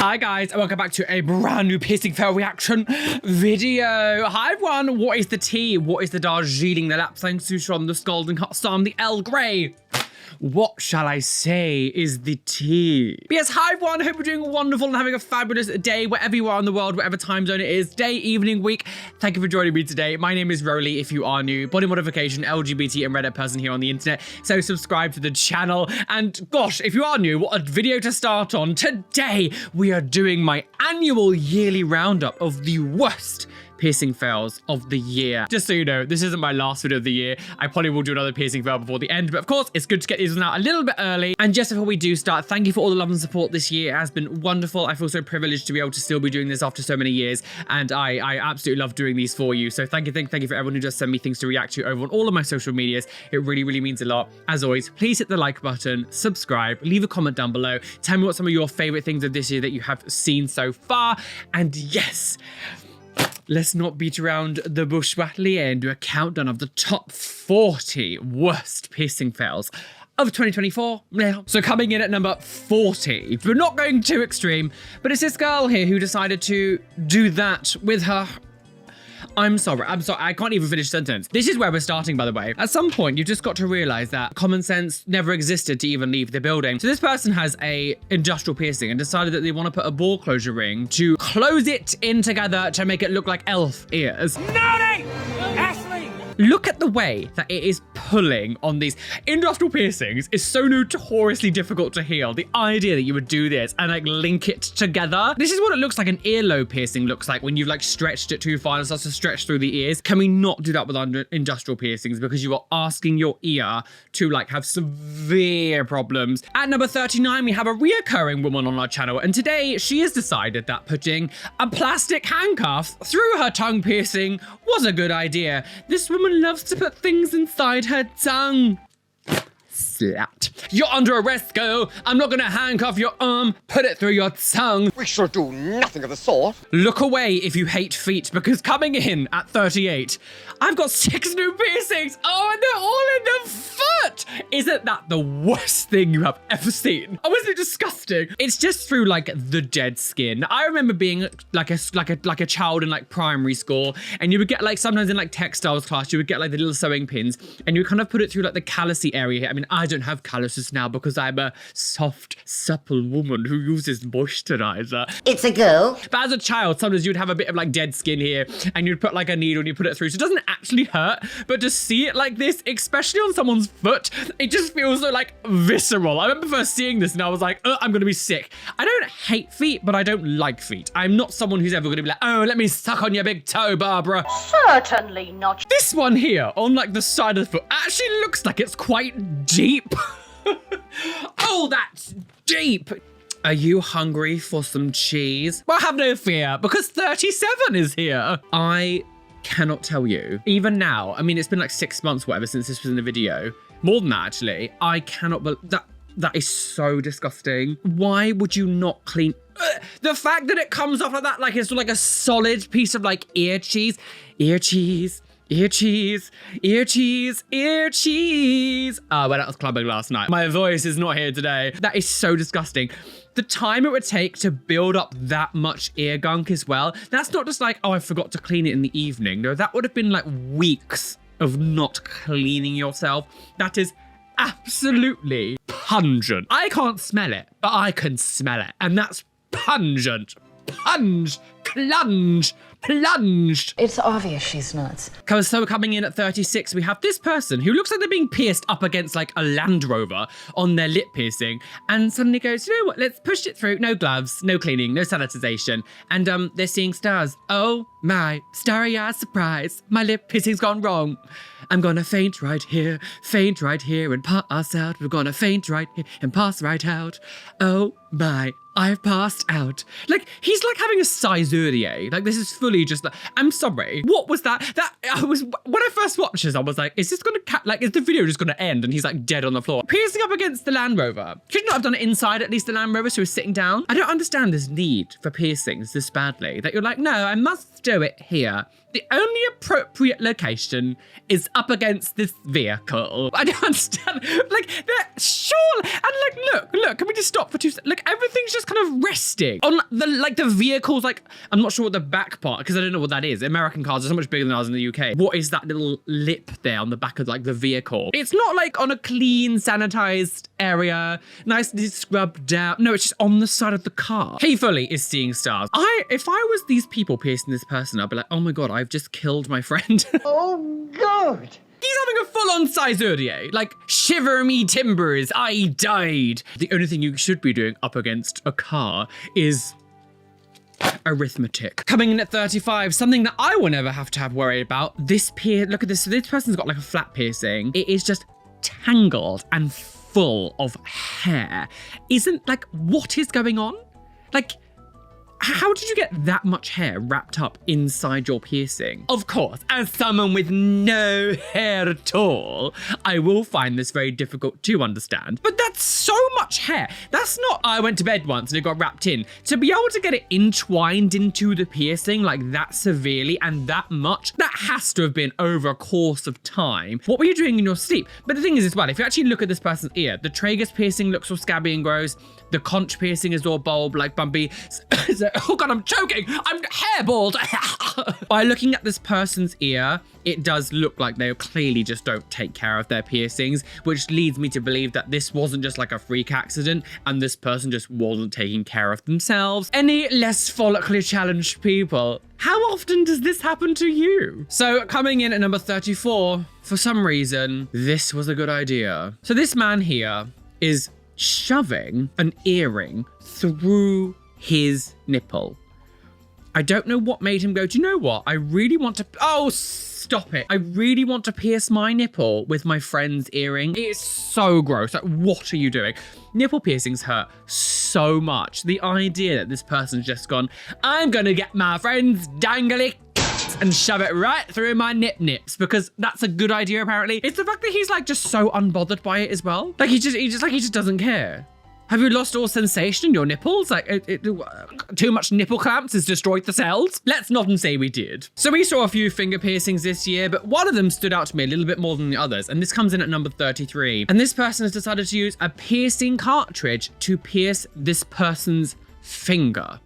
Hi guys, and welcome back to a brand new piercing fail reaction video. Hi everyone, what is the tea? What is the Darjeeling, the Lapsang Souchong, the Scalding Hot Storm, the Earl Grey? What shall I say is the tea? But yes, hi everyone, hope you're doing wonderful and having a fabulous day wherever you are in the world, whatever time zone it is, day, evening, week. Thank you for joining me today. My name is Roly if you are new, body modification, LGBT and Reddit person here on the internet. So subscribe to the channel. And gosh, if you are new, what a video to start on. Today, we are doing my annual yearly roundup of the worst piercing fails of the year. Just so you know, this isn't my last video of the year. I probably will do another piercing fail before the end, but of course, it's good to get these out a little bit early. And just before we do start, thank you for all the love and support this year. It has been wonderful. I feel so privileged to be able to still be doing this after so many years, and I absolutely love doing these for you. So thank you for everyone who does send me things to react to over on all of my social medias. It really, really means a lot. As always, please hit the like button, subscribe, leave a comment down below. Tell me what some of your favorite things of this year that you have seen so far. And yes, let's not beat around the bush, and do a countdown of the top 40 worst piercing fails of 2024. So coming in at number 40, we're not going too extreme, but it's this girl here who decided to do that with her. I'm sorry, I can't even finish the sentence. This is where we're starting, by the way. At some point, you've just got to realize that common sense never existed to even leave the building. So this person has a industrial piercing and decided that they want to put a ball closure ring to close it in together to make it look like elf ears. Naughty! Ashley! Look at the way that it is pulling on these industrial piercings is so notoriously difficult to heal. The idea that you would do this and like link it together. This is what it looks like an earlobe piercing looks like when you've like stretched it too far and starts to stretch through the ears. Can we not do that with our industrial piercings? Because you are asking your ear to like have severe problems. At number 39, we have a reoccurring woman on our channel. And today she has decided that putting a plastic handcuff through her tongue piercing was a good idea. This woman loves to put things inside her tongue. Slat. You're under arrest, girl. I'm not gonna handcuff your arm. Put it through your tongue. We shall do nothing of the sort. Look away if you hate feet, because coming in at 38, I've got 6 new piercings. Oh, and they're all in the foot. Isn't that the worst thing you have ever seen? Oh, isn't it disgusting? It's just through like the dead skin. I remember being like a child in like primary school, and you would get like sometimes in like textiles class, you would get like the little sewing pins, and you would kind of put it through like the callousy area here. I mean, I don't have calluses now because I'm a soft, supple woman who uses moisturizer. It's a girl. But as a child, sometimes you'd have a bit of like dead skin here and you'd put like a needle and you put it through. So it doesn't actually hurt, but to see it like this, especially on someone's foot, it just feels so like visceral. I remember first seeing this and I was like, I'm gonna be sick. I don't hate feet, but I don't like feet. I'm not someone who's ever gonna be like, oh, let me suck on your big toe, Barbara. Certainly not. This one here on like the side of the foot actually looks like it's quite deep. Oh, that's deep. Are you hungry for some cheese? Well, have no fear, because 37 is here. I cannot tell you, even now, I mean, it's been like 6 months, whatever, since this was in the video. More than that, actually. I cannot believe that is so disgusting. Why would you not clean? The fact that it comes off like that, like it's like a solid piece of like ear cheese. Ear cheese. Ear cheese, ear cheese, ear cheese. When I was clubbing last night. My voice is not here today. That is so disgusting. The time it would take to build up that much ear gunk as well. That's not just like, oh, I forgot to clean it in the evening. No, that would have been like weeks of not cleaning yourself. That is absolutely pungent. I can't smell it, but I can smell it. And that's pungent. Punge, clunge, plunged. It's obvious she's nuts. So coming in at 36, we have this person who looks like they're being pierced up against like a Land Rover on their lip piercing, and suddenly goes, you know what, let's push it through. No gloves, no cleaning, no sanitization. And they're seeing stars. Oh my, starry-eyed surprise. My lip piercing's gone wrong. I'm gonna faint right here, and pass out. We're gonna faint right here and pass right out. Oh my, I've passed out. Like, he's like having a Caesurier. Like, this is fully just like, I'm sorry. What was that? When I first watched this, I was like, is this gonna, is the video just gonna end and he's like dead on the floor? Piercing up against the Land Rover. Could you not have done it inside at least the Land Rover so he was sitting down? I don't understand this need for piercings this badly. That you're like, no, I must do it here. The only appropriate location is up against this vehicle. I don't understand. Like, sure. And like, look, can we just stop for 2 seconds? Look, everything's just just kind of resting on the vehicle's like, I'm not sure what the back part, because I don't know what that is. American cars are so much bigger than ours in the UK. What is that little lip there on the back of like the vehicle? It's not like on a clean, sanitized area, nicely scrubbed down. No, it's just on the side of the car. He fully is seeing stars. If I was these people piercing this person, I'd be like, oh my God, I've just killed my friend. Oh, God. He's having a full-on Caesurier. Like, shiver me timbers, I died. The only thing you should be doing up against a car is arithmetic. Coming in at 35, something that I will never have to have worried about. Look at this. So this person's got like a flat piercing. It is just tangled and full of hair. What is going on? Like, how did you get that much hair wrapped up inside your piercing? Of course, as someone with no hair at all, I will find this very difficult to understand. But that's so much hair. That's not, I went to bed once and it got wrapped in. To be able to get it entwined into the piercing like that severely and that much, that has to have been over a course of time. What were you doing in your sleep? But the thing is as well, if you actually look at this person's ear, the tragus piercing looks all scabby and gross. The conch piercing is all bulb, like bumpy. Oh God, I'm choking. I'm hairballed. By looking at this person's ear, it does look like they clearly just don't take care of their piercings, which leads me to believe that this wasn't just like a freak accident and this person just wasn't taking care of themselves. Any less follically challenged people? How often does this happen to you? So coming in at number 34, for some reason, this was a good idea. So this man here is shoving an earring through his nipple. I don't know what made him go, do you know what? I really want to, oh, stop it. I really want to pierce my nipple with my friend's earring. It's so gross. Like, what are you doing? Nipple piercings hurt so much. The idea that this person's just gone, I'm gonna get my friend's dangly and shove it right through my nips because that's a good idea apparently. It's the fact that he's like just so unbothered by it as well. Like he just doesn't care. Have you lost all sensation in your nipples? Like, too much nipple clamps has destroyed the cells? Let's not say we did. So we saw a few finger piercings this year, but one of them stood out to me a little bit more than the others, and this comes in at number 33. And this person has decided to use a piercing cartridge to pierce this person's finger.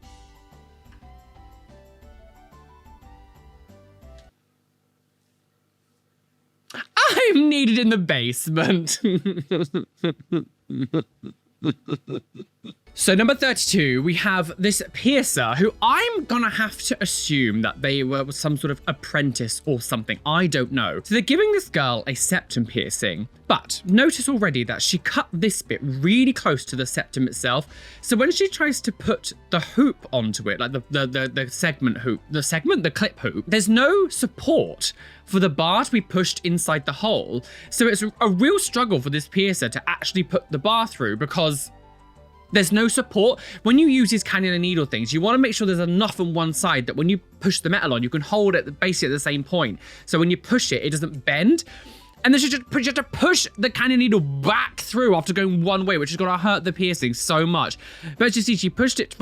I'm needed in the basement. So number 32, we have this piercer who I'm gonna have to assume that they were some sort of apprentice or something. I don't know. So they're giving this girl a septum piercing, but notice already that she cut this bit really close to the septum itself. So when she tries to put the hoop onto it, like the segment hoop, the clip hoop, there's no support for the bar to be pushed inside the hole. So it's a real struggle for this piercer to actually put the bar through because there's no support. When you use these cannula needle things, you want to make sure there's enough on one side that when you push the metal on, you can hold it basically at the same point. So when you push it, it doesn't bend. And then you have to push the cannula needle back through after going one way, which is going to hurt the piercing so much. But as you see, she pushed it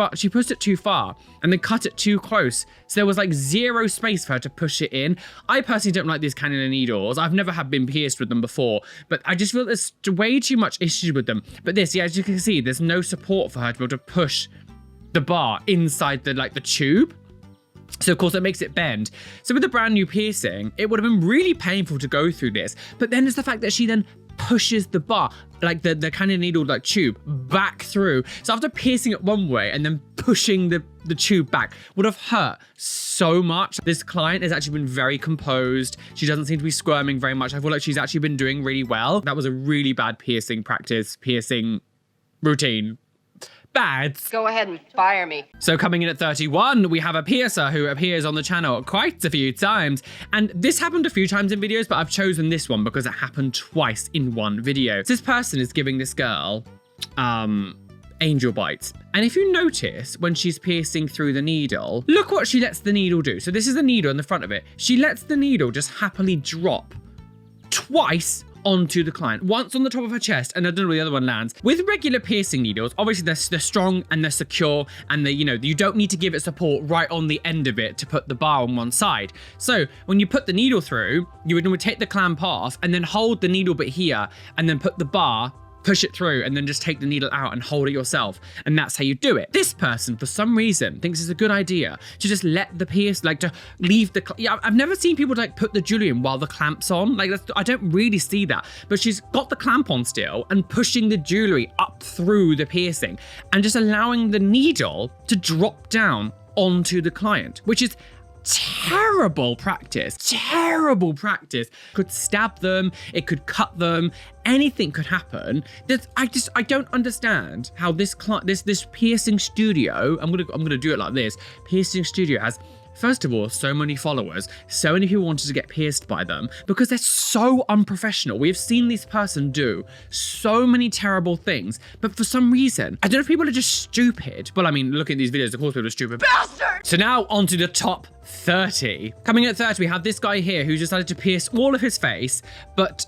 too far and then cut it too close. So there was like zero space for her to push it in. I personally don't like these cannula needles. I've never been pierced with them before, but I just feel there's way too much issues with them. But this, yeah, as you can see, there's no support for her to be able to push the bar inside the tube. So of course it makes it bend. So with a brand new piercing, it would have been really painful to go through this. But then there's the fact that she then pushes the bar, like the cannula needle tube back through. So after piercing it one way and then pushing the tube back would have hurt so much. This client has actually been very composed. She doesn't seem to be squirming very much. I feel like she's actually been doing really well. That was a really bad piercing routine. Bad. Go ahead and fire me. So coming in at 31, we have a piercer who appears on the channel quite a few times. And this happened a few times in videos, but I've chosen this one because it happened twice in one video. So this person is giving this girl angel bites. And if you notice when she's piercing through the needle, look what she lets the needle do. So this is the needle in the front of it. She lets the needle just happily drop twice onto the client. Once on the top of her chest, and I don't know where the other one lands. With regular piercing needles, obviously they're strong and they're secure, and you don't need to give it support right on the end of it to put the bar on one side. So when you put the needle through, you would take the clamp off and then hold the needle bit here and then put the bar push it through and then just take the needle out and hold it yourself. And that's how you do it. This person, for some reason, thinks it's a good idea to just let the pierce, like to leave the, yeah, I've never seen people like put the jewelry in while the clamp's on. Like I don't really see that, but she's got the clamp on still and pushing the jewelry up through the piercing and just allowing the needle to drop down onto the client, which is terrible practice. Could stab them, it could cut them, anything could happen. I don't understand how this piercing studio, I'm gonna do it like this, piercing studio has, first of all, so many followers, so many people wanted to get pierced by them because they're so unprofessional. We have seen this person do so many terrible things, but for some reason, I don't know if people are just stupid. Well, I mean, look at these videos, of course people are stupid. Bastard! So now onto the top 30. Coming at 30, we have this guy here who decided to pierce all of his face, but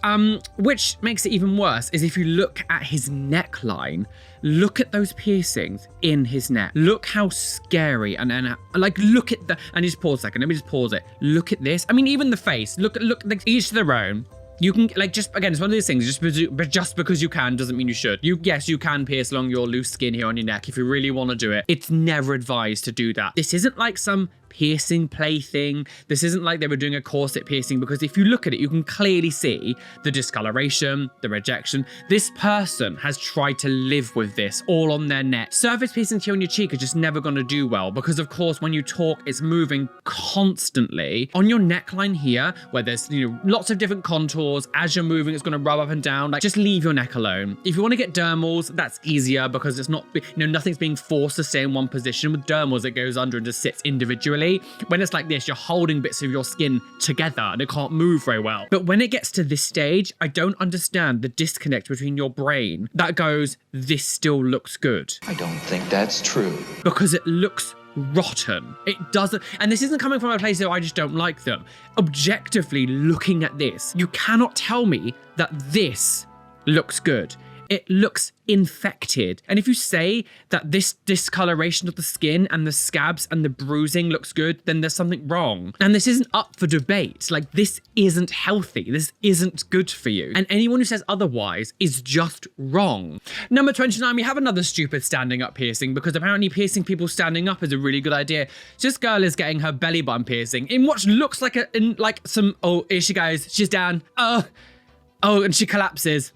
which makes it even worse is if you look at his neckline, look at those piercings in his neck. Look how scary and like look at the, and just pause a second, let me just pause it. Look at this. I mean, even the face, look like each to their own. You can, like, just, again, it's one of these things, just because you can doesn't mean you should. Yes, you can pierce along your loose skin here on your neck if you really want to do it. It's never advised to do that. This isn't like some piercing plaything. This isn't like they were doing a corset piercing, because if you look at it, you can clearly see the discoloration, the rejection. This person has tried to live with this all on their neck. Surface piercing here on your cheek is just never going to do well, because of course, when you talk, it's moving constantly. On your neckline here, where there's, you know, lots of different contours, as you're moving, it's going to rub up and down. Like, just leave your neck alone. If you want to get dermals, that's easier because it's not, you know, nothing's being forced to stay in one position. With dermals, it goes under and just sits individually. When it's like this, you're holding bits of your skin together and it can't move very well. But when it gets to this stage, I don't understand the disconnect between your brain that goes, this still looks good. I don't think that's true. Because it looks rotten. It doesn't, and this isn't coming from a place that I just don't like them. Objectively looking at this, you cannot tell me that this looks good. It looks infected. And if you say that this discoloration of the skin and the scabs and the bruising looks good, then there's something wrong. And this isn't up for debate. Like, this isn't healthy. This isn't good for you. And anyone who says otherwise is just wrong. Number 29, we have another stupid standing up piercing, because apparently piercing people standing up is a really good idea. This girl is getting her belly button piercing in what looks like oh, here she goes. She's down. Oh, and she collapses.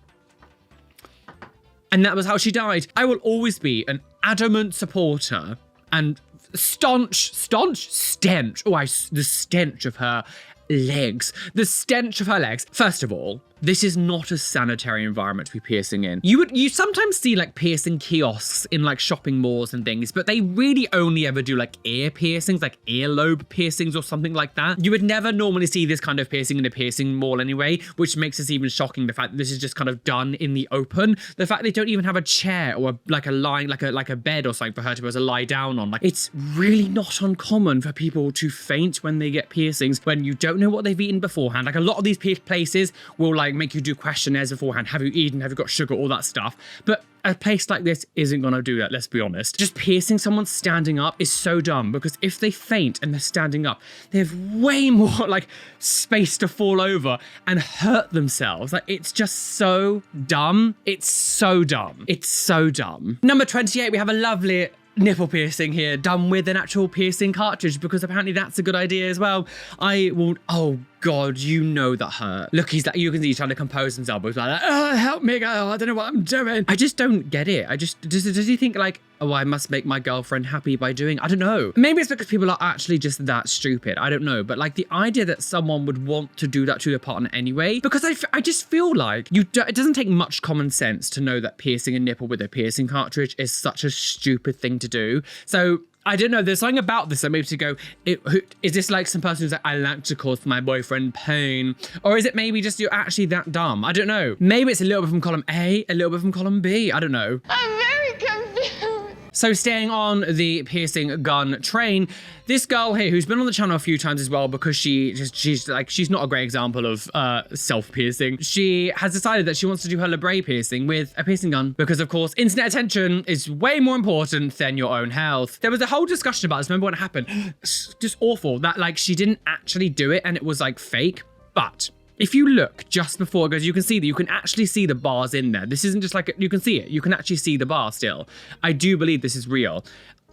And that was how she died. I will always be an adamant supporter and stench. Oh, the stench of her legs. The stench of her legs. First of all, this is not a sanitary environment to be piercing in. You sometimes see like piercing kiosks in like shopping malls and things, but they really only ever do like ear piercings, like earlobe piercings or something like that. You would never normally see this kind of piercing in a piercing mall anyway, which makes this even shocking. The fact that this is just kind of done in the open. The fact they don't even have a chair or like a bed or something for her to be able to lie down on. Like, it's really not uncommon for people to faint when they get piercings when you don't know what they've eaten beforehand. Like, a lot of these places will like make you do questionnaires beforehand. Have you eaten? Have you got sugar? All that stuff. But a place like this isn't gonna do that, let's be honest. Just piercing someone standing up is so dumb, because if they faint and they're standing up, they have way more like space to fall over and hurt themselves. Like, it's just so dumb. It's so dumb. It's so dumb. Number 28, we have a lovely nipple piercing here, done with an actual piercing cartridge, because apparently that's a good idea as well. Oh God, you know that hurt. Look, he's like, you can see he's trying to compose himself, but he's like, oh, help me, girl, I don't know what I'm doing. I just don't get it. Does he think like, oh, I must make my girlfriend happy by doing, I don't know. Maybe it's because people are actually just that stupid. I don't know. But like, the idea that someone would want to do that to their partner anyway, because I just feel like it doesn't take much common sense to know that piercing a nipple with a piercing cartridge is such a stupid thing to do. So I don't know, there's something about this that makes you go, is this like some person who's like, I like to cause my boyfriend pain? Or is it maybe just you're actually that dumb? I don't know. Maybe it's a little bit from column A, a little bit from column B. I don't know. I'm very confused. So staying on the piercing gun train, this girl here, who's been on the channel a few times as well, because she's not a great example of self-piercing. She has decided that she wants to do her labrae piercing with a piercing gun, because of course, internet attention is way more important than your own health. There was a whole discussion about this. Remember when it happened? It's just awful that like she didn't actually do it and it was like fake, but If you look just before it goes, you can see that you can actually see the bars in there. This isn't just like, you can see it. You can actually see the bar still. I do believe this is real.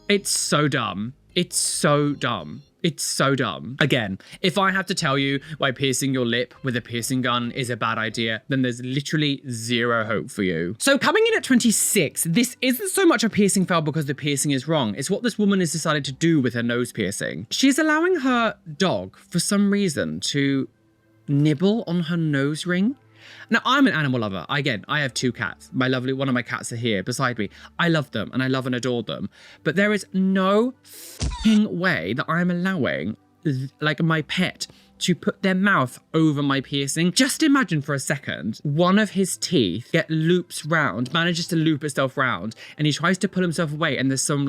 It's so dumb. It's so dumb. It's so dumb. Again, if I have to tell you why piercing your lip with a piercing gun is a bad idea, then there's literally zero hope for you. So coming in at 26, this isn't so much a piercing fail because the piercing is wrong. It's what this woman has decided to do with her nose piercing. She's allowing her dog, for some reason, to nibble on her nose ring. Now, I'm an animal lover. Again, I have 2 cats. One of my cats are here beside me. I love them and I love and adore them. But there is no f***ing way that I'm allowing, like, my pet to put their mouth over my piercing. Just imagine for a second, one of his teeth manages to loop itself round, and he tries to pull himself away, and there's some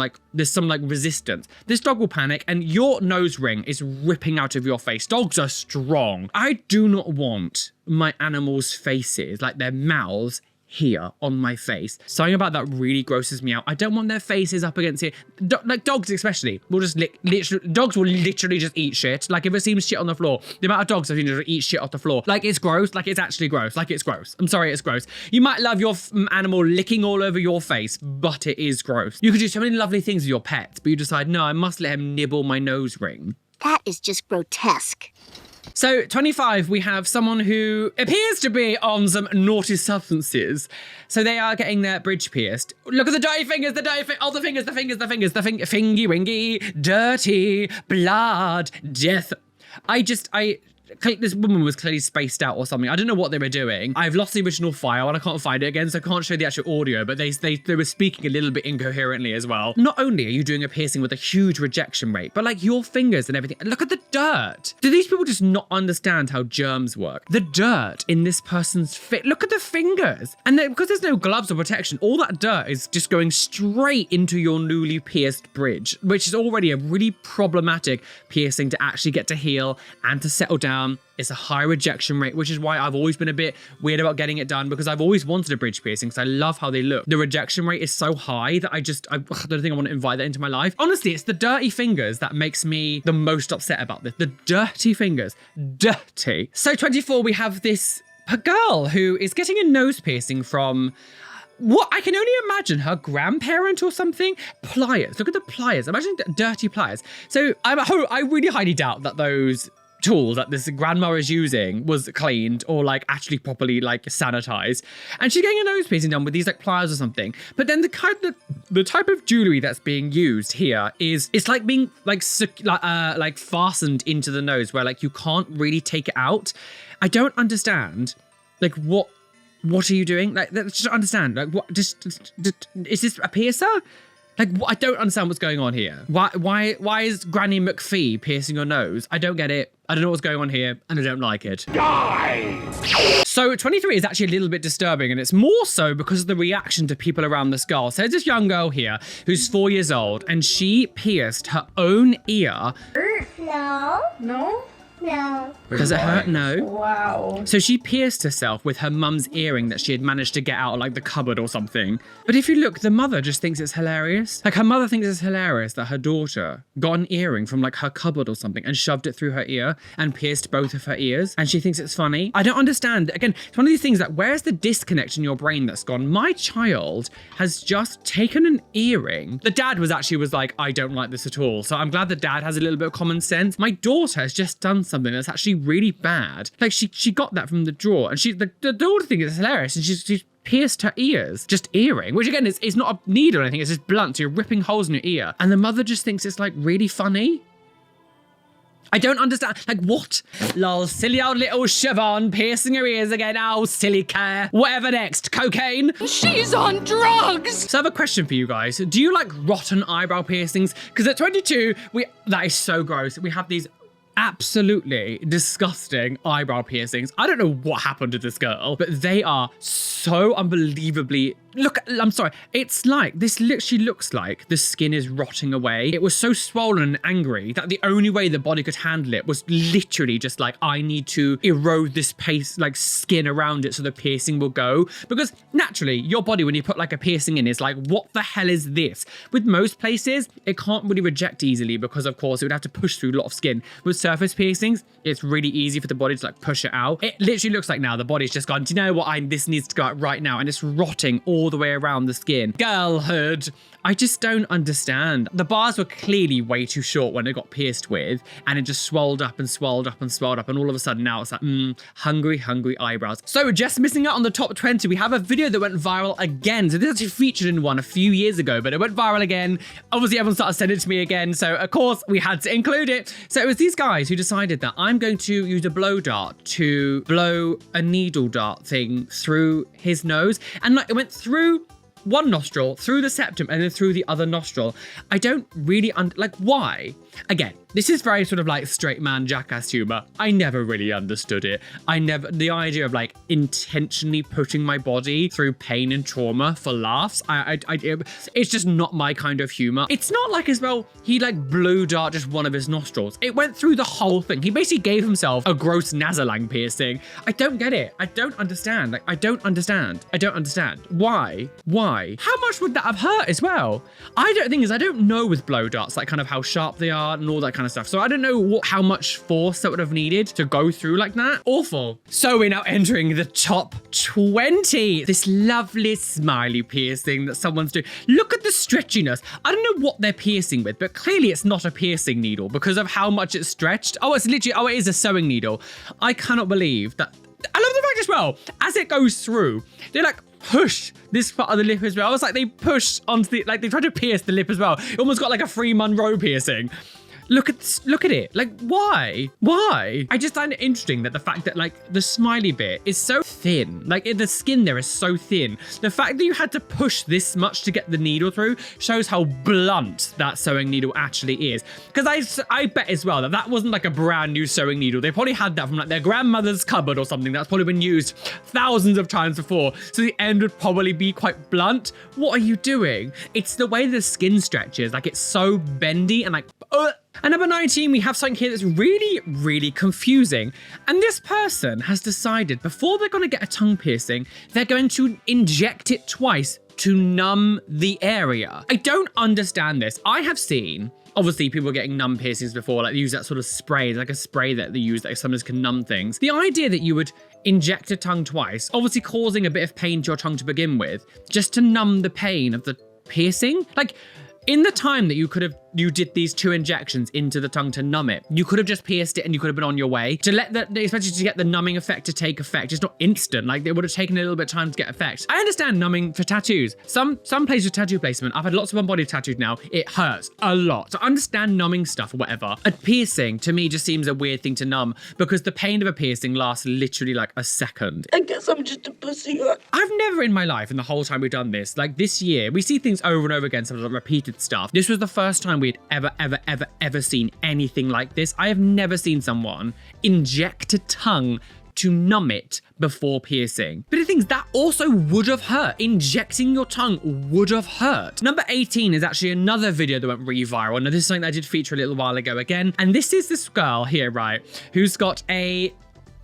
resistance. This dog will panic, and your nose ring is ripping out of your face. Dogs are strong. I do not want my animals' faces, like their mouths, here on my face. Something about that really grosses me out. I don't want their faces up against here. Like dogs especially will just dogs will literally just eat shit. Like if it seems shit on the floor, the amount of dogs I've seen just eat shit off the floor. Like it's gross. Like it's actually gross. Like it's gross. I'm sorry, it's gross. You might love your animal licking all over your face, but it is gross. You could do so many lovely things with your pets, but you decide, no, I must let him nibble my nose ring. That is just grotesque. So 25, we have someone who appears to be on some naughty substances. So they are getting their bridge pierced. Look at the dirty fingers, oh, the fingy wingy, dirty, blood, death. This woman was clearly spaced out or something. I don't know what they were doing. I've lost the original file and I can't find it again, so I can't show the actual audio, but they were speaking a little bit incoherently as well. Not only are you doing a piercing with a huge rejection rate, but like your fingers and everything. Look at the dirt. Do these people just not understand how germs work? The dirt in this person's fit. Look at the fingers. And because there's no gloves or protection, all that dirt is just going straight into your newly pierced bridge, which is already a really problematic piercing to actually get to heal and to settle down. It's a high rejection rate, which is why I've always been a bit weird about getting it done, because I've always wanted a bridge piercing because I love how they look. The rejection rate is so high that I don't think I want to invite that into my life. Honestly, it's the dirty fingers that makes me the most upset about this. The dirty fingers. Dirty. So 24, we have this girl who is getting a nose piercing from what I can only imagine her grandparent or something. Pliers. Look at the pliers. Imagine dirty pliers. So I really highly doubt that those tool that this grandma is using was cleaned or like actually properly like sanitized, and she's getting a nose piercing done with these like pliers or something. But then the type of jewelry that's being used here is, it's like being like fastened into the nose where like you can't really take it out. I don't understand, like what are you doing? Like, just understand, like what, just is this a piercer? Like, I don't understand what's going on here. Why is Granny McPhee piercing your nose? I don't get it. I don't know what's going on here, and I don't like it. Die! So 23 is actually a little bit disturbing, and it's more so because of the reaction to people around this girl. So there's this young girl here who's 4 years old, and she pierced her own ear. No. No? No. Does it hurt? No. Wow. So she pierced herself with her mum's earring that she had managed to get out of like the cupboard or something. But if you look, the mother just thinks it's hilarious. Like her mother thinks it's hilarious that her daughter got an earring from like her cupboard or something and shoved it through her ear and pierced both of her ears. And she thinks it's funny. I don't understand. Again, it's one of these things that where's the disconnect in your brain that's gone? My child has just taken an earring. The dad was like, I don't like this at all. So I'm glad the dad has a little bit of common sense. My daughter has just done something that's actually really bad. Like she got that from the drawer, and the daughter thinks it's hilarious, and she's pierced her ears, just earring, which again is not a needle or anything, it's just blunt, so you're ripping holes in your ear, and the mother just thinks it's like really funny. I don't understand, like what? Lol, silly old little Siobhan piercing her ears again, oh silly care. Whatever next, cocaine? She's on drugs! So I have a question for you guys. Do you like rotten eyebrow piercings? Because at 22, that is so gross. We have these absolutely disgusting eyebrow piercings. I don't know what happened to this girl, but they are so unbelievably look, I'm sorry. It's like, this literally looks like the skin is rotting away. It was so swollen and angry that the only way the body could handle it was literally just like, I need to erode this like skin around it so the piercing will go. Because naturally, your body, when you put like a piercing in, is like, what the hell is this? With most places, it can't really reject easily because of course it would have to push through a lot of skin. With surface piercings, it's really easy for the body to like push it out. It literally looks like now the body's just gone, do you know what, this needs to go out right now, and it's rotting all the way around the skin. Girlhood. I just don't understand. The bars were clearly way too short when it got pierced with, and it just swelled up and swelled up and swelled up, and all of a sudden now it's like, hungry eyebrows. So just missing out on the top 20, we have a video that went viral again. So this actually featured in one a few years ago, but it went viral again. Obviously everyone started sending it to me again, so of course we had to include it. So it was these guys who decided that I'm going to use a blow dart to blow a needle dart thing through his nose, and like it went through one nostril, through the septum, and then through the other nostril. I don't really like, why? Again, this is very sort of like straight man jackass humor. I never really understood it. The idea of like intentionally putting my body through pain and trauma for laughs, it's just not my kind of humor. It's not like as well, he like blew dart just one of his nostrils. It went through the whole thing. He basically gave himself a gross nasolang piercing. I don't get it. I don't understand. Like, I don't understand. Why? How much would that have hurt as well? I don't know with blow darts, like kind of how sharp they are and all that kind of stuff. So I don't know how much force that would have needed to go through like that. Awful. So we're now entering the top 20. This lovely smiley piercing that someone's doing. Look at the stretchiness. I don't know what they're piercing with, but clearly it's not a piercing needle because of how much it's stretched. Oh, it's literally, it is a sewing needle. I cannot believe that. I love the fact as well, as it goes through, they like push this part of the lip as well. It's like they push onto the, like they try to pierce the lip as well. It almost got like a Free Monroe piercing. Look at it. Like, why? I just find it interesting that the fact that like the smiley bit is so thin, like the skin there is so thin. The fact that you had to push this much to get the needle through shows how blunt that sewing needle actually is. Because I bet as well that wasn't like a brand new sewing needle. They probably had that from like their grandmother's cupboard or something that's probably been used thousands of times before. So the end would probably be quite blunt. What are you doing? It's the way the skin stretches. Like it's so bendy and like, And number 19, we have something here that's really, really confusing. And this person has decided before they're going to get a tongue piercing, they're going to inject it twice to numb the area. I don't understand this. I have seen, obviously, people getting numb piercings before, like they use that sort of spray, like a spray that they use that sometimes can numb things. The idea that you would inject a tongue twice, obviously causing a bit of pain to your tongue to begin with, just to numb the pain of the piercing, like, in the time that you did these 2 injections into the tongue to numb it, you could have just pierced it and you could have been on your way. To let especially to get the numbing effect to take effect, it's not instant. Like it would have taken a little bit of time to get effect. I understand numbing for tattoos. Some places with tattoo placement, I've had lots of unbodied tattoos now. It hurts a lot. So I understand numbing stuff or whatever. A piercing to me just seems a weird thing to numb because the pain of a piercing lasts literally like a second. I guess I'm just a pussy. I've never in my life, in the whole time we've done this, like this year, we see things over and over again, sometimes like repeated stuff. This was the first time we'd ever seen anything like this. I have never seen someone inject a tongue to numb it before piercing. But the thing is, that also would have hurt. Injecting your tongue would have hurt. Number 18 is actually another video that went really viral. Now, this is something that I did feature a little while ago again. And this is this girl here, right, who's got a...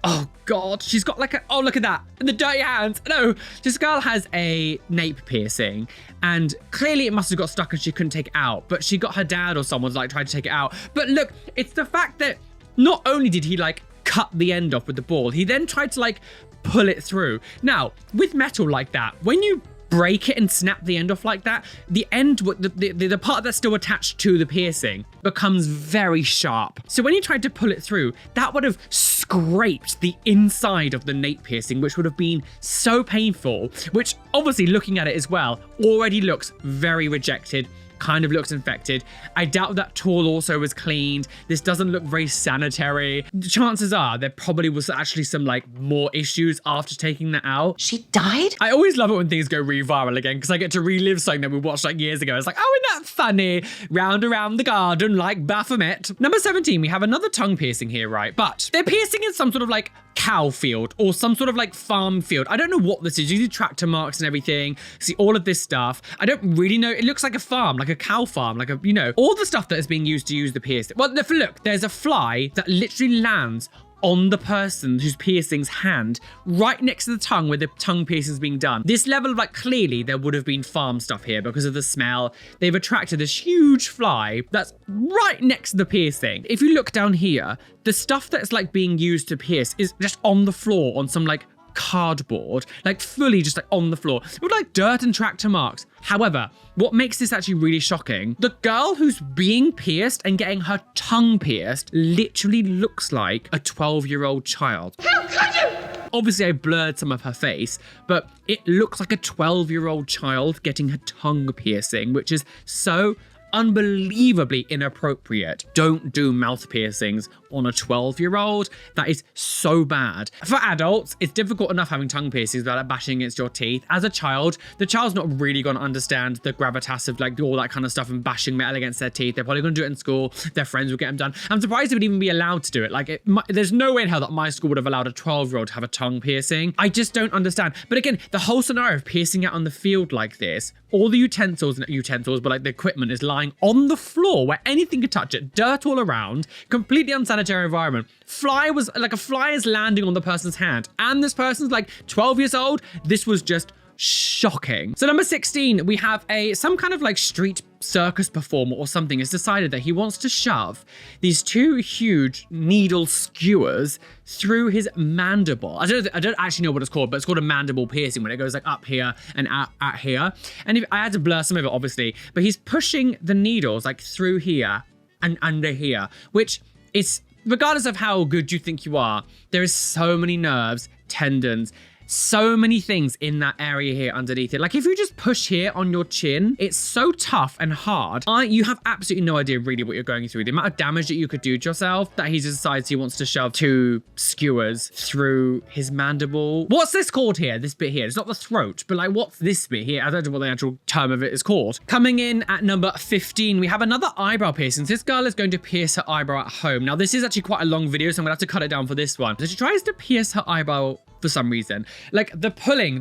Oh God, she's got like oh, look at that. The dirty hands. No, this girl has a nape piercing and clearly it must have got stuck and she couldn't take it out, but she got her dad or someone's like tried to take it out. But look, it's the fact that not only did he like cut the end off with the ball, he then tried to like pull it through. Now, with metal like that, when you break it and snap the end off like that, the end, the part that's still attached to the piercing becomes very sharp. So when you tried to pull it through, that would have scraped the inside of the nape piercing, which would have been so painful, which obviously looking at it as well, already looks very rejected, kind of looks infected. I doubt that tool also was cleaned. This doesn't look very sanitary. The chances are there probably was actually some like more issues after taking that out. She died? I always love it when things go re-viral again because I get to relive something that we watched like years ago. It's like, oh, isn't that funny? Round around the garden like Baphomet. Number 17, we have another tongue piercing here, right? But they're piercing in some sort of like cow field or some sort of like farm field. I don't know what this is. You see tractor marks and everything. See all of this stuff. I don't really know. It looks like a farm, like a cow farm, like a, you know, all the stuff that is being used to use the piercing. Well, look, there's a fly that literally lands on the person whose piercing's hand, right next to the tongue where the tongue piercing's being done. This level of like, clearly there would have been farm stuff here because of the smell. They've attracted this huge fly that's right next to the piercing. If you look down here, the stuff that's like being used to pierce is just on the floor on some like cardboard, like fully just like on the floor with like dirt and tractor marks. However, what makes this actually really shocking, the girl who's being pierced and getting her tongue pierced literally looks like a 12-year-old child. How could you? Obviously I blurred some of her face, but it looks like a 12-year-old child getting her tongue piercing, which is so unbelievably inappropriate. Don't do mouth piercings on a 12-year-old. That is so bad. For adults, it's difficult enough having tongue piercings without babbling against your teeth. As a child, the child's not really going to understand the gravitas of like all that kind of stuff and bashing metal against their teeth. They're probably going to do it in school. Their friends will get them done. I'm surprised they would even be allowed to do it. Like, there's no way in hell that my school would have allowed a 12-year-old to have a tongue piercing. I just don't understand. But again, the whole scenario of piercing out on the field like this, all the utensils, but like the equipment is lying on the floor where anything could touch it, dirt all around, completely unsanitary environment. A fly is landing on the person's hand, and this person's like 12 years old. This was just shocking. So number 16, we have some kind of like street circus performer or something has decided that he wants to shove these two huge needle skewers through his mandible. I don't actually know what it's called, but it's called a mandible piercing when it goes like up here and at here. And I had to blur some of it obviously, but he's pushing the needles like through here and under here, which is, regardless of how good you think you are, there is so many nerves, tendons, so many things in that area here underneath it. Like if you just push here on your chin, it's so tough and hard. You have absolutely no idea really what you're going through. The amount of damage that you could do to yourself, that he just decides he wants to shove two skewers through his mandible. What's this called here? This bit here. It's not the throat, but like what's this bit here? I don't know what the actual term of it is called. Coming in at number 15, we have another eyebrow piercing. This girl is going to pierce her eyebrow at home. Now this is actually quite a long video, so I'm gonna have to cut it down for this one. So she tries to pierce her eyebrow for some reason. Like the pulling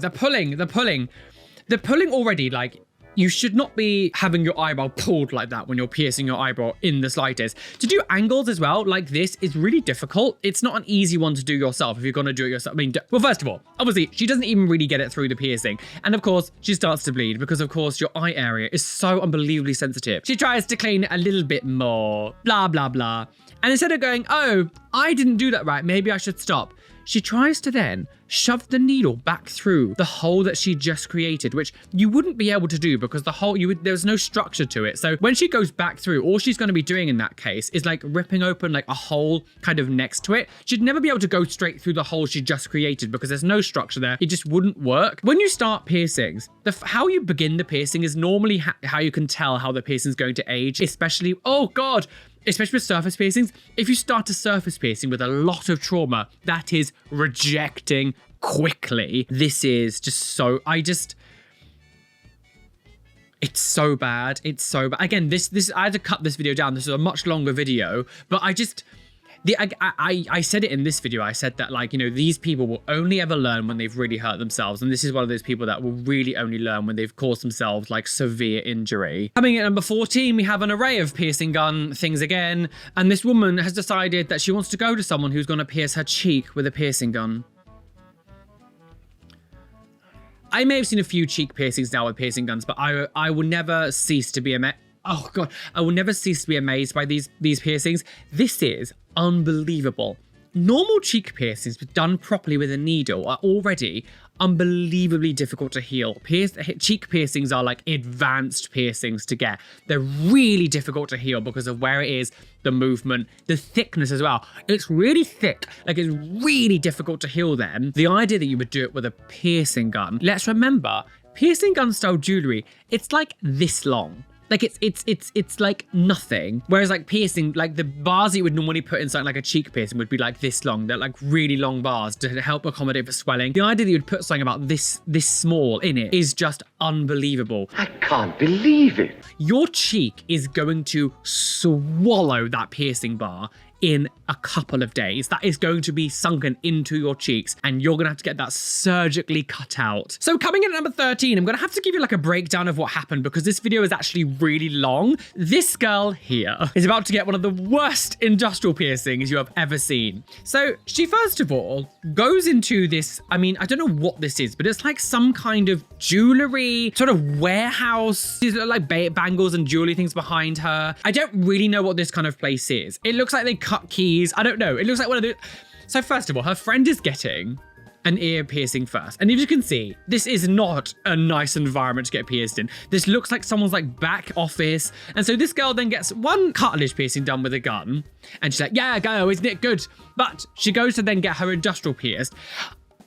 already, like you should not be having your eyebrow pulled like that when you're piercing your eyebrow in the slightest. To do angles as well, like this, is really difficult. It's not an easy one to do yourself if you're gonna do it yourself. I mean, well, first of all, obviously, she doesn't even really get it through the piercing. And of course, she starts to bleed because of course your eye area is so unbelievably sensitive. She tries to clean it a little bit more, blah, blah, blah. And instead of going, oh, I didn't do that right, maybe I should stop, she tries to then shove the needle back through the hole that she just created, which you wouldn't be able to do because the hole, there's no structure to it. So when she goes back through, all she's going to be doing in that case is like ripping open like a hole kind of next to it. She'd never be able to go straight through the hole she just created because there's no structure there. It just wouldn't work. When you start piercings, how you begin the piercing is normally how you can tell how the piercing's going to age, especially, oh God, especially with surface piercings. If you start a surface piercing with a lot of trauma, that is rejecting quickly. This is just so, it's so bad. It's so bad. Again, I had to cut this video down. This is a much longer video, but I said it in this video. I said that, like, you know, these people will only ever learn when they've really hurt themselves. And this is one of those people that will really only learn when they've caused themselves like severe injury. Coming in at number 14, we have an array of piercing gun things again. And this woman has decided that she wants to go to someone who's going to pierce her cheek with a piercing gun. I may have seen a few cheek piercings now with piercing guns, but I will never cease to be amazed. Oh God, I will never cease to be amazed by these piercings. This is unbelievable. Normal cheek piercings done properly with a needle are already unbelievably difficult to heal. Cheek piercings are like advanced piercings to get. They're really difficult to heal because of where it is, the movement, the thickness as well. It's really thick, like it's really difficult to heal them. The idea that you would do it with a piercing gun, let's remember, piercing gun style jewelry, it's like this long. Like it's like nothing. Whereas like piercing, like the bars that you would normally put inside like a cheek piercing would be like this long. They're like really long bars to help accommodate for swelling. The idea that you'd put something about this small in it is just unbelievable. I can't believe it. Your cheek is going to swallow that piercing bar in a couple of days. That is going to be sunken into your cheeks and you're gonna have to get that surgically cut out. So coming in at number 13, I'm gonna have to give you like a breakdown of what happened because this video is actually really long. This girl here is about to get one of the worst industrial piercings you have ever seen. So she first of all goes into this, I mean, I don't know what this is, but it's like some kind of jewelry, sort of warehouse. These look like bangles and jewelry things behind her. I don't really know what this kind of place is. It looks like they cut keys. I don't know. It looks like one of the... So first of all, her friend is getting an ear piercing first. And as you can see, this is not a nice environment to get pierced in. This looks like someone's like back office. And so this girl then gets one cartilage piercing done with a gun. And she's like, yeah, go, isn't it good? But she goes to then get her industrial pierced.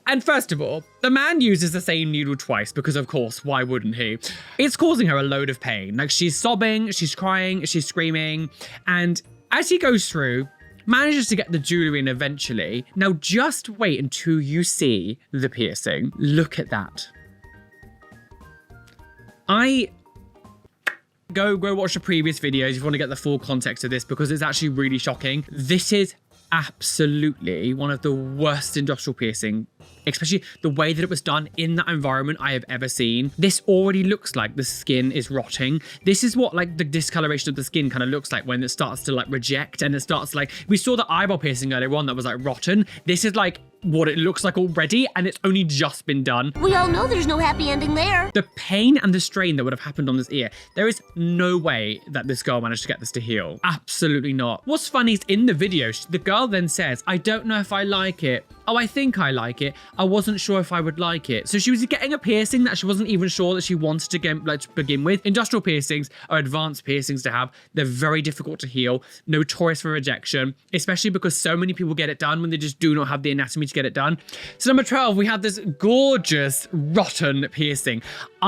And first of all, the man uses the same needle twice because of course, why wouldn't he? It's causing her a load of pain. Like she's sobbing, she's crying, she's screaming. And as he goes through, manages to get the jewelry in eventually. Now just wait until you see the piercing. Look at that. Go watch the previous videos if you want to get the full context of this because it's actually really shocking. This is absolutely one of the worst industrial piercing, especially the way that it was done in that environment I have ever seen. This already looks like the skin is rotting. This is what like the discoloration of the skin kind of looks like when it starts to like reject and it starts like, we saw the eyebrow piercing earlier on that was like rotten. This is like what it looks like already and it's only just been done. We all know there's no happy ending there. The pain and the strain that would have happened on this ear, there is no way that this girl managed to get this to heal. Absolutely not. What's funny is in the video, the girl then says, I don't know if I like it. Oh, I think I like it. I wasn't sure if I would like it. So she was getting a piercing that she wasn't even sure that she wanted to get, like, to begin with. Industrial piercings are advanced piercings to have. They're very difficult to heal, notorious for rejection, especially because so many people get it done when they just do not have the anatomy to get it done. So number 12, we have this gorgeous, rotten piercing. So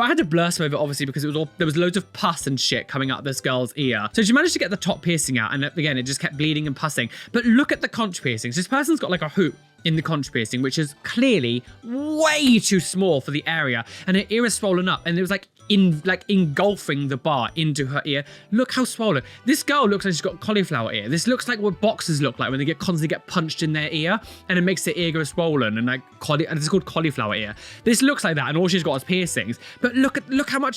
I had to blur some of it obviously because there was loads of pus and shit coming out this girl's ear. So she managed to get the top piercing out and again, it just kept bleeding and pussing. But look at the conch piercings. This person's got like a hoop in the conch piercing, which is clearly way too small for the area. And her ear is swollen up and it was like engulfing the bar into her ear. Look how swollen. This girl looks like she's got cauliflower ear. This looks like what boxers look like when they constantly get punched in their ear and it makes their ear go swollen and like and it's called cauliflower ear. This looks like that and all she's got is piercings. But look how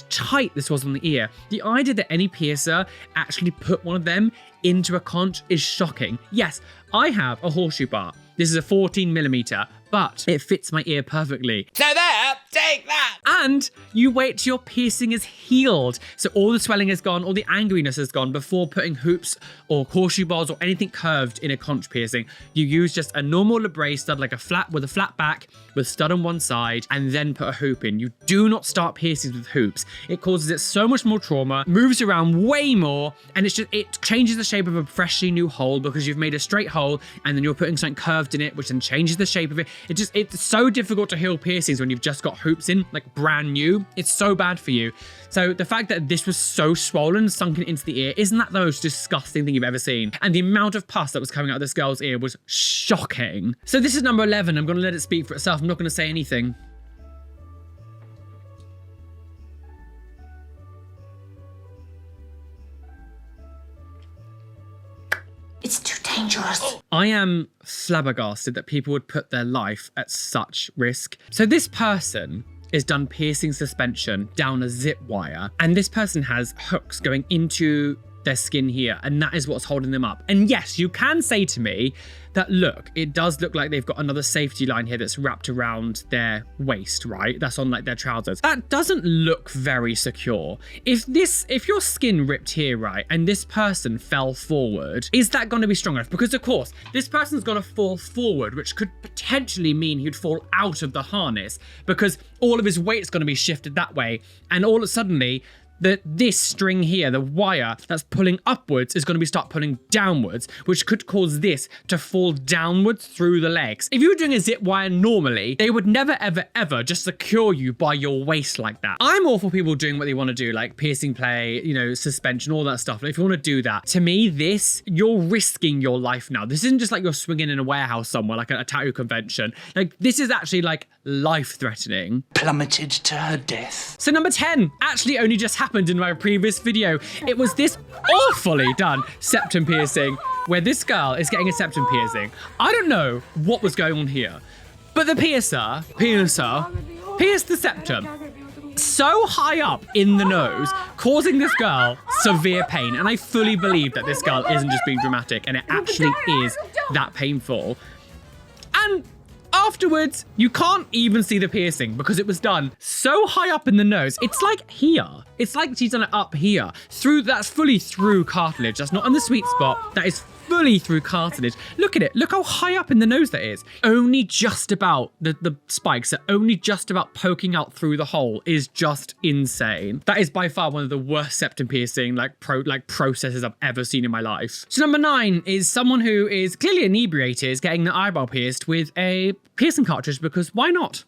tight this was on the ear. The idea that any piercer actually put one of them into a conch is shocking. Yes, I have a horseshoe bar. This is a 14mm, but it fits my ear perfectly. So there, take that. And you wait till your piercing is healed. So all the swelling is gone, all the angriness is gone before putting hoops or horseshoe bars or anything curved in a conch piercing. You use just a normal labrae stud, like a flat back with stud on one side, and then put a hoop in. You do not start piercings with hoops. It causes it so much more trauma, moves around way more, and it changes the shape of a freshly new hole because you've made a straight hole and then you're putting something curved in it, which then changes the shape of it. It's so difficult to heal piercings when you've just got hoops in, like brand new. It's so bad for you. So the fact that this was so swollen, sunken into the ear, isn't that the most disgusting thing you've ever seen? And the amount of pus that was coming out of this girl's ear was shocking. So this is number 11. I'm gonna let it speak for itself. I'm not gonna say anything. It's too dangerous. I am flabbergasted that people would put their life at such risk. So this person is done piercing suspension down a zip wire, and this person has hooks going into their skin here, and that is what's holding them up. And yes, you can say to me that, look, it does look like they've got another safety line here that's wrapped around their waist, right? That's on like their trousers. That doesn't look very secure. If your skin ripped here, right, and this person fell forward, is that going to be strong enough? Because of course, this person's going to fall forward, which could potentially mean he'd fall out of the harness because all of his weight's going to be shifted that way. And all of a suddenly, this string here, the wire that's pulling upwards, is going to start pulling downwards, which could cause this to fall downwards through the legs. If you were doing a zip wire normally, they would never, ever, ever just secure you by your waist like that. I'm all for people doing what they want to do, like piercing play, you know, suspension, all that stuff. But if you want to do that, to me, you're risking your life now. This isn't just like you're swinging in a warehouse somewhere, like a tattoo convention. Like, this is actually like life-threatening. Plummeted to her death. So number 10 actually only just happened happened in my previous video. It was this awfully done septum piercing where this girl is getting a septum piercing. I don't know what was going on here, but the piercer pierced the septum so high up in the nose, causing this girl severe pain. And I fully believe that this girl isn't just being dramatic, and it actually is that painful. And afterwards, you can't even see the piercing because it was done so high up in the nose. It's like here. It's like she's done it up here. That's fully through cartilage. That's not in the sweet spot. That is fully through cartilage. Look at it. Look how high up in the nose that is. Only just about, the spikes are only just about poking out through the hole is just insane. That is by far one of the worst septum piercing processes I've ever seen in my life. So number 9 is someone who is clearly inebriated is getting the eyebrow pierced with a piercing cartridge because why not?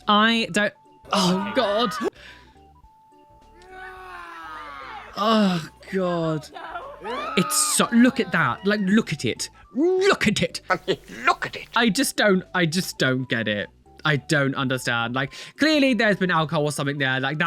I don't, oh God. Oh God. It's so, look at that. Like, look at it. Look at it. Look at it. I just don't get it. I don't understand. Like, clearly there's been alcohol or something there. Like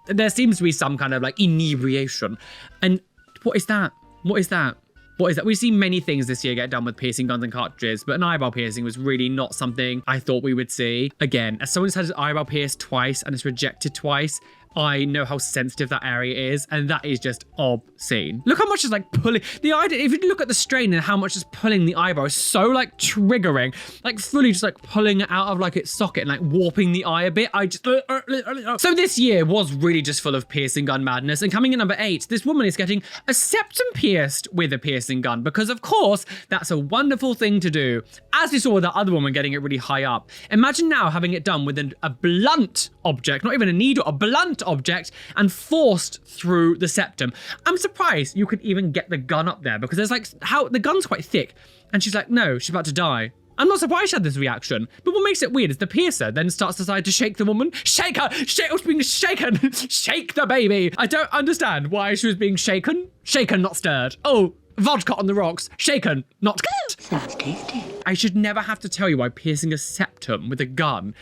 there seems to be some kind of like inebriation. And what is that? What is that? What is that? We've seen many things this year get done with piercing guns and cartridges, but an eyebrow piercing was really not something I thought we would see. Again, as someone who's had his eyebrow pierced twice and it's rejected twice, I know how sensitive that area is, and that is just obscene. Look how much is like pulling the idea. If you look at the strain and how much is pulling the eyebrow, is so like triggering, like fully just like pulling it out of like its socket and like warping the eye a bit. I just so this year was really just full of piercing gun madness. And coming in number 8, this woman is getting a septum pierced with a piercing gun because of course that's a wonderful thing to do. As we saw with that other woman getting it really high up. Imagine now having it done with a blunt object, not even a needle, a blunt object, and forced through the septum. I'm surprised you could even get the gun up there because there's like, how the gun's quite thick. And she's like, no, she's about to die. I'm not surprised she had this reaction. But what makes it weird is the piercer then starts to decide to shake the woman. Shake her! Shake, was being shaken! Shake the baby! I don't understand why she was being shaken. Shaken, not stirred. Oh, vodka on the rocks. Shaken, not Sounds tasty. I should never have to tell you why piercing a septum with a gun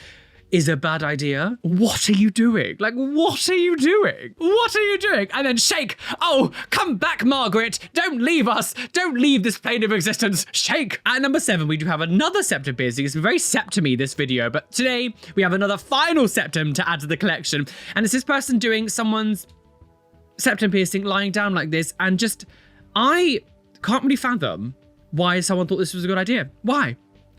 is a bad idea. What are you doing? Like, what are you doing? What are you doing? And then shake. Oh, come back, Margaret. Don't leave us. Don't leave this plane of existence. Shake. At number 7, we do have another septum piercing. It's been very septum-y, this video, but today we have another final septum to add to the collection. And it's this person doing someone's septum piercing lying down like this. And just, I can't really fathom why someone thought this was a good idea. Why?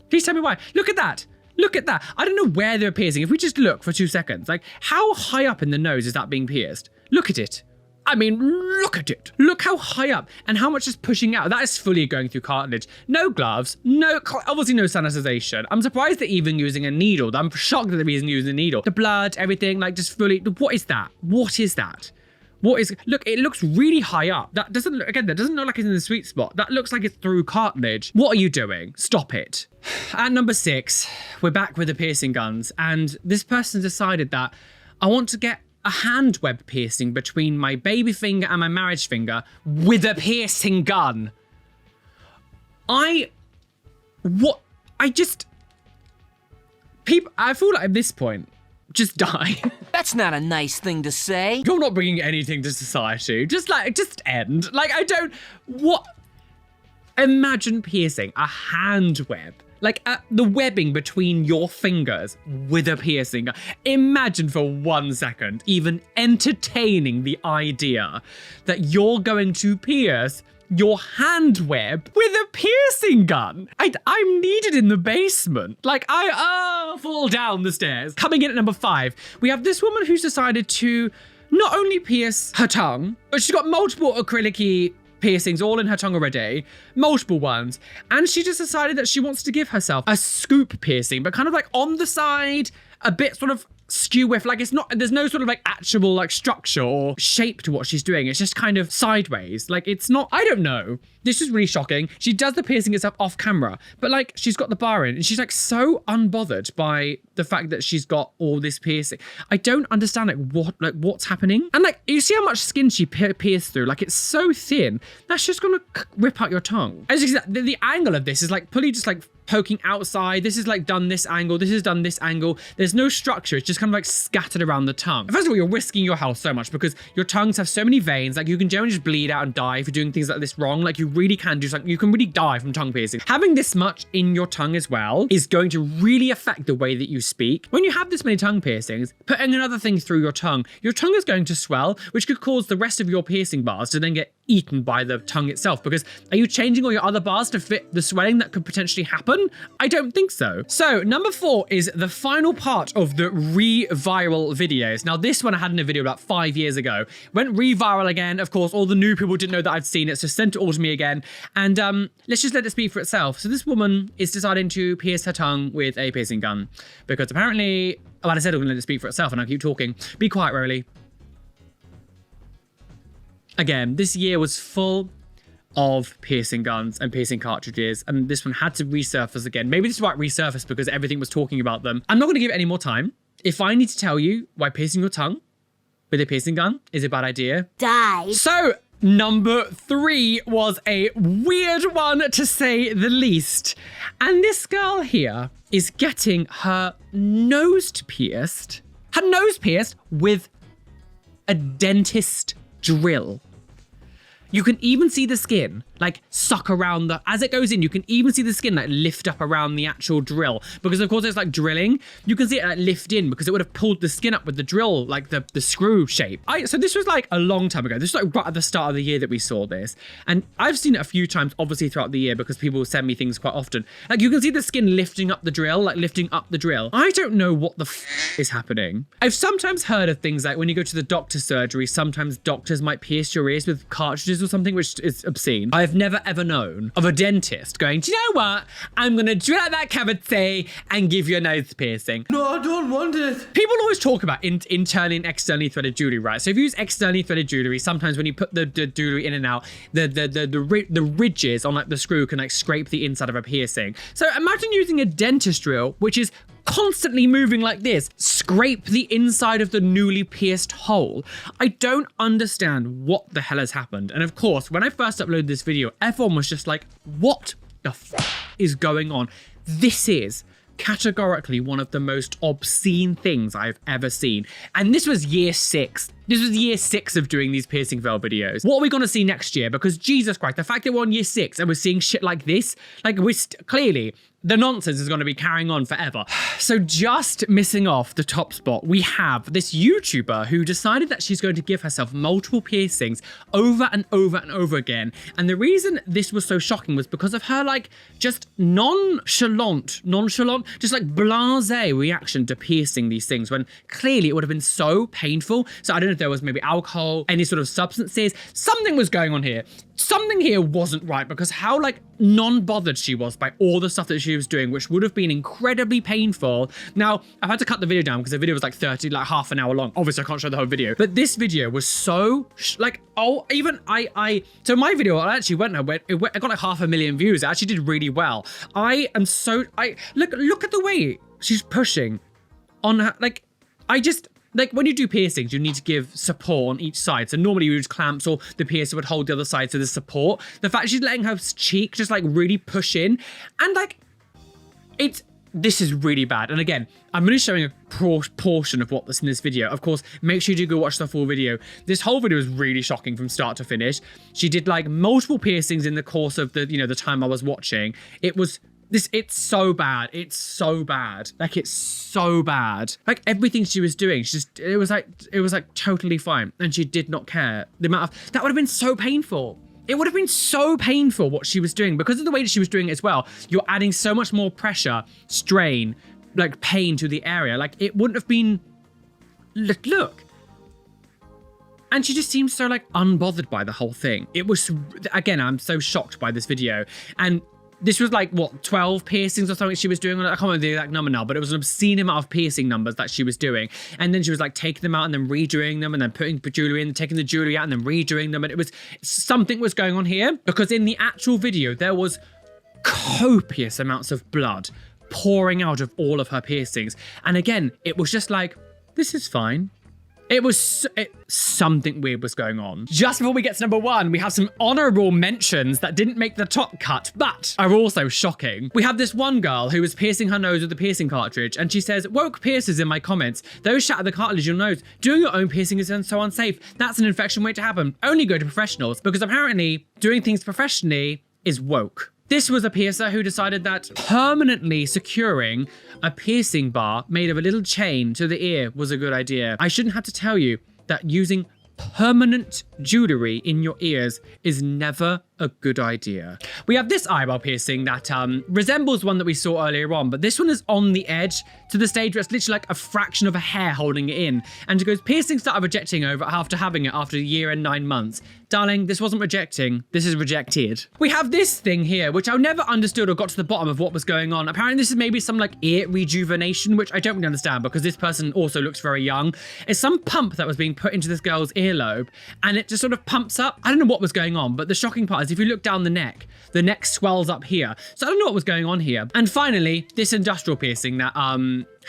Please tell me why. Look at that. Look at that. I don't know where they're piercing. If we just look for 2 seconds, like how high up in the nose is that being pierced? Look at it. I mean, look at it. Look how high up and how much is pushing out. That is fully going through cartilage. No gloves, obviously no sanitization. I'm surprised they're even using a needle. I'm shocked that they're even using a needle. The blood, everything, like just fully, what is that? What is that? What is, look, it looks really high up. That doesn't look, again, that doesn't look like it's in the sweet spot. That looks like it's through cartilage. What are you doing? Stop it. At number 6, we're back with the piercing guns. And this person decided that I want to get a hand web piercing between my baby finger and my marriage finger with a piercing gun. I feel like at this point, just die. That's not a nice thing to say. You're not bringing anything to society. Just end. Like, imagine piercing a hand web. Like the webbing between your fingers with a piercing. Imagine for 1 second even entertaining the idea that you're going to pierce your hand web with a piercing gun. I'm needed in the basement. Like, I fall down the stairs. Coming in at number 5, we have this woman who's decided to not only pierce her tongue, but she's got multiple acrylic-y piercings all in her tongue already, multiple ones, and she just decided that she wants to give herself a scoop piercing, but kind of like on the side, a bit sort of skew with, like, it's not, there's no sort of like actual like structure or shape to what she's doing. It's just kind of sideways. Like, it's not, I don't know. This is really shocking. She does the piercing herself off camera, but like she's got the bar in and she's like so unbothered by the fact that she's got all this piercing. I don't understand what's happening. And like, you see how much skin she pierced through? Like, it's so thin. That's just gonna rip out your tongue. As you can see, the angle of this is like fully just like poking outside. This is like done this angle. This is done this angle. There's no structure. It's just kind of like scattered around the tongue. First of all, you're risking your health so much because your tongues have so many veins. Like you can generally just bleed out and die if you're doing things like this wrong. Like you really can do something. You can really die from tongue piercing. Having this much in your tongue as well is going to really affect the way that you speak. When you have this many tongue piercings, putting another thing through your tongue is going to swell, which could cause the rest of your piercing bars to then get eaten by the tongue itself. Because are you changing all your other bars to fit the swelling that could potentially happen? I don't think so. So number 4 is the final part of the re-viral videos. Now this one I had in a video about 5 years ago. Went re-viral again. Of course, all the new people didn't know that I'd seen it, so sent it all to me again. And let's just let it speak for itself. So this woman is deciding to pierce her tongue with a piercing gun because apparently, well, I said I'm gonna let it speak for itself and I'll keep talking. Be quiet, Roly. Again, this year was full of piercing guns and piercing cartridges, and this one had to resurface again. Maybe this is why it resurfaced, because everything was talking about them. I'm not going to give it any more time. If I need to tell you why piercing your tongue with a piercing gun is a bad idea, Die. So number 3 was a weird one, to say the least. And this girl here is getting her nose pierced with a dentist drill. You can even see the skin like suck around as it goes in. You can even see the skin like lift up around the actual drill, because of course it's like drilling. You can see it like lift in because it would have pulled the skin up with the drill, like the screw shape. So this was like a long time ago. This was like right at the start of the year that we saw this. And I've seen it a few times, obviously throughout the year, because people send me things quite often. Like you can see the skin lifting up the drill, like lifting up the drill. I don't know what the is happening. I've sometimes heard of things like when you go to the doctor's surgery, sometimes doctors might pierce your ears with cartridges or something, which is obscene. I've never ever known of a dentist going, do you know what? I'm gonna drill out that cavity and give you a nose piercing. No, I don't want it. People always talk about internally and externally threaded jewelry, right? So if you use externally threaded jewelry, sometimes when you put the jewelry in and out, the ridges on like the screw can like scrape the inside of a piercing. So imagine using a dentist drill, which is constantly moving like this, scrape the inside of the newly pierced hole. I don't understand what the hell has happened. And of course, when I first uploaded this video, everyone was just like, what the is going on? This is categorically one of the most obscene things I've ever seen. And this was year 6. This was year 6 of doing these piercing veil videos. What are we gonna see next year? Because Jesus Christ, the fact that we're on year 6 and we're seeing shit like this, like we're clearly, the nonsense is going to be carrying on forever. So just missing off the top spot, we have this YouTuber who decided that she's going to give herself multiple piercings over and over and over again. And the reason this was so shocking was because of her like just nonchalant, just like blasé reaction to piercing these things, when clearly it would have been so painful. So I don't know if there was maybe alcohol, any sort of substances, something was going on here. Something here wasn't right, because how like non-bothered she was by all the stuff that she was doing, which would have been incredibly painful. Now, I've had to cut the video down because the video was like half an hour long. Obviously, I can't show the whole video, but this video was so like, oh, even so my video actually went, it got like 500,000 views. It actually did really well. Look at the way she's pushing on her, like when you do piercings, you need to give support on each side. So normally you use clamps, or the piercer would hold the other side so there's support. The fact she's letting her cheek just like really push in, and like this is really bad. And again, I'm only showing a portion of what's in this video. Of course, make sure you do go watch the full video. This whole video is really shocking from start to finish. She did like multiple piercings in the course of the time I was watching. It's so bad. It's so bad. Like, it's so bad. Like, everything she was doing, it was like totally fine. And she did not care. The amount of, that would have been so painful. It would have been so painful what she was doing, because of the way that she was doing it as well. You're adding so much more pressure, strain, like pain to the area. Like, it wouldn't have been, look. And she just seems so like unbothered by the whole thing. It was, again, I'm so shocked by this video. And this was like, what, 12 piercings or something she was doing? I can't remember the exact number now, but it was an obscene amount of piercing numbers that she was doing. And then she was like taking them out and then redoing them, and then putting jewelry in, taking the jewelry out and then redoing them. And it was, something was going on here, because in the actual video, there was copious amounts of blood pouring out of all of her piercings. And again, it was just like, this is fine. Something weird was going on. Just before we get to number 1, we have some honorable mentions that didn't make the top cut, but are also shocking. We have this one girl who was piercing her nose with a piercing cartridge, and she says, woke piercers in my comments. Those shatter the cartilage in your nose. Doing your own piercing is so unsafe. That's an infection waiting to happen. Only go to professionals, because apparently doing things professionally is woke. This was a piercer who decided that permanently securing a piercing bar made of a little chain to the ear was a good idea. I shouldn't have to tell you that using permanent jewelry in your ears is never a good idea. We have this eyebrow piercing that resembles one that we saw earlier on, but this one is on the edge to the stage where it's literally like a fraction of a hair holding it in. And it goes, piercing started rejecting over after having it after a year and 9 months. Darling, this wasn't rejecting, this is rejected. We have this thing here, which I never understood or got to the bottom of what was going on. Apparently this is maybe some like ear rejuvenation, which I don't really understand because this person also looks very young. It's some pump that was being put into this girl's earlobe and it just sort of pumps up. I don't know what was going on, but the shocking part is if you look down the neck swells up here. So I don't know what was going on here. And finally, this industrial piercing that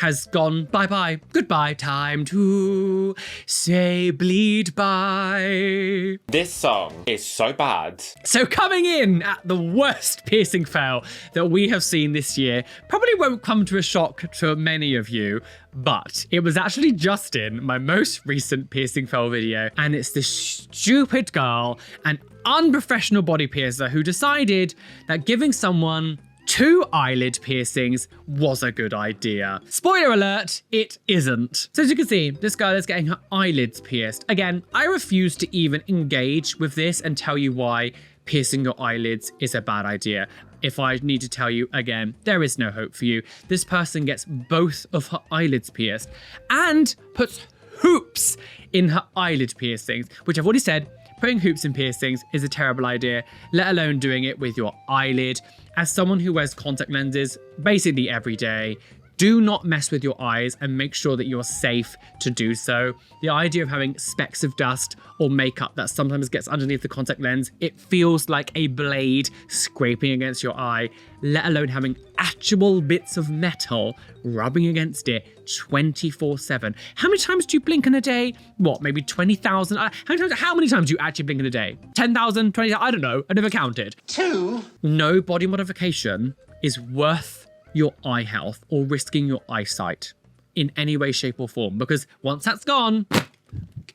has gone bye-bye. Goodbye, time to say bleed bye. This song is so bad. So coming in at the worst piercing fail that we have seen this year, probably won't come to a shock to many of you, but it was actually Justin, my most recent piercing fail video, and it's this stupid girl, an unprofessional body piercer who decided that giving someone 2 eyelid piercings was a good idea. Spoiler alert, it isn't. So as you can see, this girl is getting her eyelids pierced. Again, I refuse to even engage with this and tell you why piercing your eyelids is a bad idea. If I need to tell you again, there is no hope for you. This person gets both of her eyelids pierced and puts hoops in her eyelid piercings, which I've already said, putting hoops in piercings is a terrible idea, let alone doing it with your eyelid. As someone who wears contact lenses basically every day, do not mess with your eyes and make sure that you're safe to do so. The idea of having specks of dust or makeup that sometimes gets underneath the contact lens, it feels like a blade scraping against your eye, let alone having actual bits of metal rubbing against it 24/7. How many times do you blink in a day? What, maybe 20,000? How many times do you actually blink in a day? 10,000, 20,000? I don't know. I never counted. 2. No body modification is worth your eye health or risking your eyesight in any way, shape or form, because once that's gone,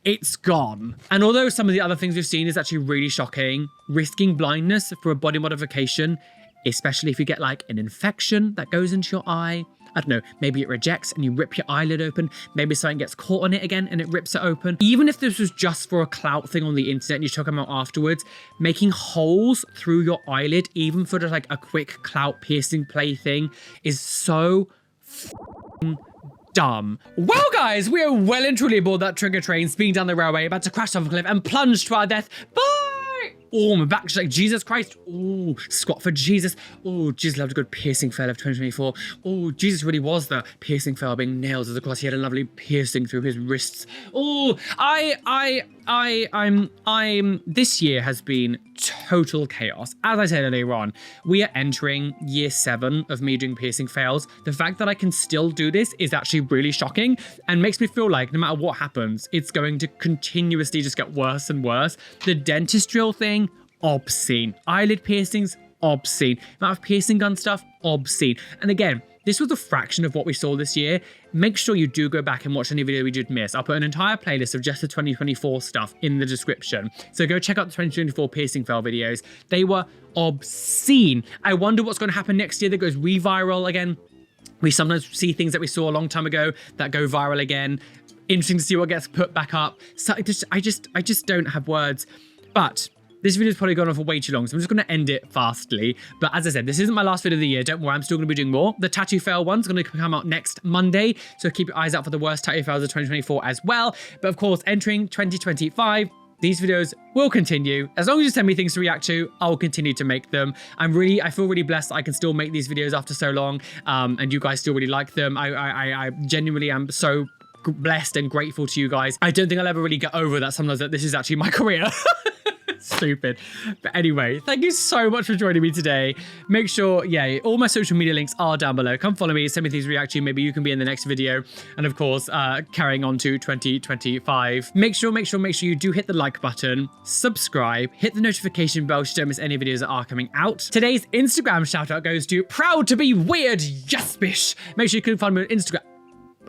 it's gone. And although some of the other things we've seen is actually really shocking, risking blindness for a body modification, especially if you get like an infection that goes into your eye, I don't know, maybe it rejects and you rip your eyelid open, maybe something gets caught on it again and it rips it open. Even if this was just for a clout thing on the internet and you took them out afterwards, making holes through your eyelid, even for just like a quick clout piercing play thing, is so dumb. Well guys, we are well and truly aboard that trigger train, speeding down the railway, about to crash off a cliff and plunge to our death. Bye! Oh, my back's like, Jesus Christ. Oh, squat for Jesus. Oh, Jesus loved a good piercing fail of 2024. Oh, Jesus really was the piercing fail being nailed as of course he had a lovely piercing through his wrists. Oh, this year has been total chaos. As I said earlier on, we are entering year 7 of me doing piercing fails. The fact that I can still do this is actually really shocking and makes me feel like no matter what happens, it's going to continuously just get worse and worse. The dentist drill thing, obscene. Eyelid piercings, obscene. Amount of piercing gun stuff, obscene. And again, this was a fraction of what we saw this year. Make sure you do go back and watch any video we did miss. I'll put an entire playlist of just the 2024 stuff in the description. So go check out the 2024 piercing fail videos. They were obscene. I wonder what's going to happen next year that goes re-viral again. We sometimes see things that we saw a long time ago that go viral again. Interesting to see what gets put back up. So I just don't have words. But this video's probably gone on for way too long, so I'm just going to end it fastly. But as I said, this isn't my last video of the year. Don't worry, I'm still going to be doing more. The tattoo fail one's going to come out next Monday, so keep your eyes out for the worst tattoo fails of 2024 as well. But of course, entering 2025, these videos will continue. As long as you send me things to react to, I will continue to make them. I feel really blessed that I can still make these videos after so long, and you guys still really like them. I genuinely am so blessed and grateful to you guys. I don't think I'll ever really get over that sometimes that this is actually my career. Stupid. But anyway, thank you so much for joining me today. Make sure, yeah, all my social media links are down below. Come follow me, send me things to react to. Maybe you can be in the next video. And of course, carrying on to 2025. Make sure you do hit the like button, subscribe, hit the notification bell so you don't miss any videos that are coming out. Today's Instagram shout out goes to Proud to be Weird, yes bish. Make sure you can follow me on Instagram.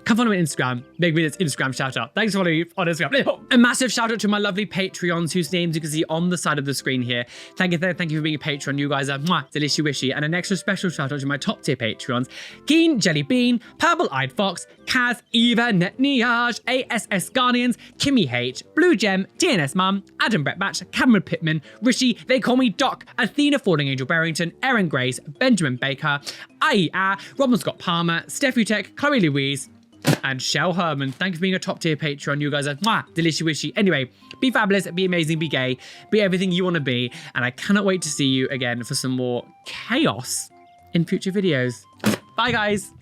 Come follow me on Instagram. Make me this Instagram shout out. Thanks for following me on Instagram. A massive shout out to my lovely Patreons whose names you can see on the side of the screen here. Thank you for being a patron. You guys are delicious wishy. And an extra special shout out to my top tier Patreons: Keen, Jelly Bean, Purple Eyed Fox, Kaz, Eva, Netniage, ASS Guardians, Kimmy H, Blue Gem, TNS Mum, Adam Brett Batch, Cameron Pittman, Rishi, They Call Me Doc, Athena Falling Angel Barrington, Erin Grace, Benjamin Baker, IEA, Robin Scott Palmer, Steffi Tech, Chloe Louise, and Shell Herman. Thank you for being a top tier Patreon. You guys are delicious wishy. Anyway, be fabulous, be amazing, be gay, be everything you want to be. And I cannot wait to see you again for some more chaos in future videos. Bye guys.